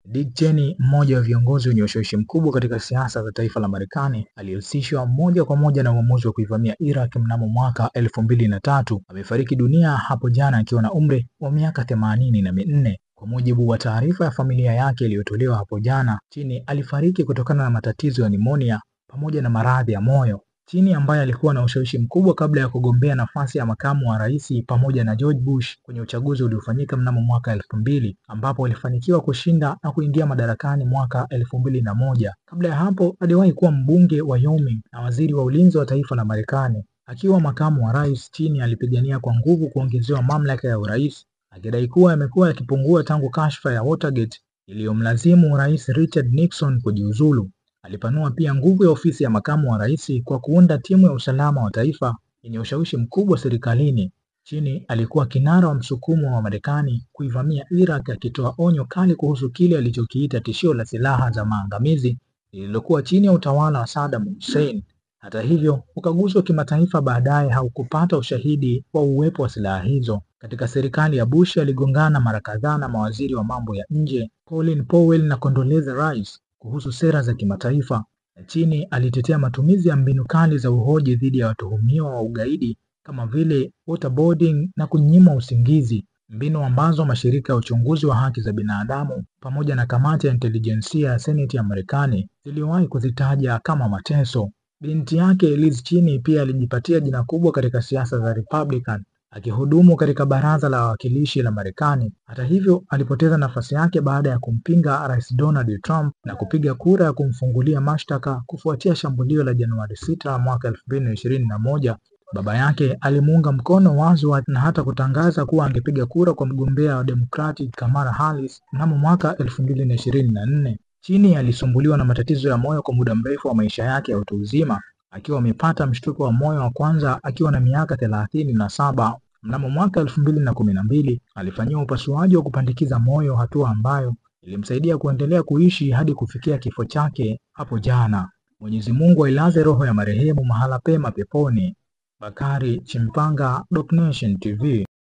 Dick Cheney, mmoja wa viongozi wenye ushawishi mkubwa katika siasa za taifa la Marekani, alihusishwa moja kwa moja na uamuzi wa kuivamia Iraq mnamo mwaka 2003, amefariki dunia hapo jana akiwa na umri wa miaka 84. Kwa mujibu wa taarifa ya familia yake iliyotolewa hapo jana, Cheney alifariki kutokana na matatizo ya nimonia pamoja na maradhi ya moyo. Cheney ambaye alikuwa na ushawishi mkubwa kabla ya kugombea nafasi ya makamu wa rais pamoja na George Bush kwenye uchaguzi uliofanyika mnamo mwaka 2000, ambapo alifanikiwa kushinda na kuingia madarakani mwaka 2001. Kabla ya hapo aliwahi kuwa mbunge wa Wyoming na waziri wa ulinzi wa taifa la Marekani. Akiwa makamu wa rais, Cheney alipigania kwa nguvu kuongezewa mamlaka ya urais, akidai kuwa yamekuwa yakipungua tangu kashfa ya Watergate iliyomlazimu Rais Richard Nixon kujiuzulu. Alipanua pia nguvu ya ofisi ya makamu wa rais kwa kuunda timu ya usalama wa taifa yenye ushawishi mkubwa serikalini. Cheney alikuwa kinara wa msukumo wa Marekani kuivamia Iraq, akitoa onyo kali kuhusu kile alichokiita tishio la silaha za maangamizi lililokuwa chini ya utawala wa Saddam Hussein. Hata hivyo, ukaguzi wa kimataifa baadaye haukupata ushahidi wa uwepo wa silaha hizo. Katika serikali ya Bush aligongana mara kadhaa na mawaziri wa mambo ya nje Colin Powell na Condoleezza Rice kuhusu sera za kimataifa. Cheney alitetea matumizi ya mbinu kali za uhoji dhidi ya watuhumiwa wa ugaidi kama vile waterboarding na kunyima usingizi, mbinu ambazo mashirika ya uchunguzi wa haki za binadamu pamoja na kamati ya intelijensia ya Seneti ya Marekani ziliwahi kuzitaja kama mateso. Binti yake Liz Cheney pia alijipatia jina kubwa katika siasa za Republican, akihudumu katika baraza la wawakilishi la Marekani. Hata hivyo, alipoteza nafasi yake baada ya kumpinga Rais Donald Trump na kupiga kura ya kumfungulia mashtaka kufuatia shambulio la Januari 6 mwaka 2021. Baba yake alimuunga mkono waziwazi na hata kutangaza kuwa angepiga kura kwa mgombea wa Democratic Kamala Harris mnamo mwaka 2024. Cheney alisumbuliwa na matatizo ya moyo kwa muda mrefu wa maisha yake ya utu uzima, akiwa amepata mshtuko wa moyo wa kwanza akiwa na miaka 37. Mnamo mwaka 2012 alifanyiwa upasuaji wa kupandikiza moyo, hatua ambayo ilimsaidia kuendelea kuishi hadi kufikia kifo chake hapo jana. Mwenyezi Mungu ailaze roho ya marehemu mahala pema peponi. Bakari Chimpanga, DocNation TV.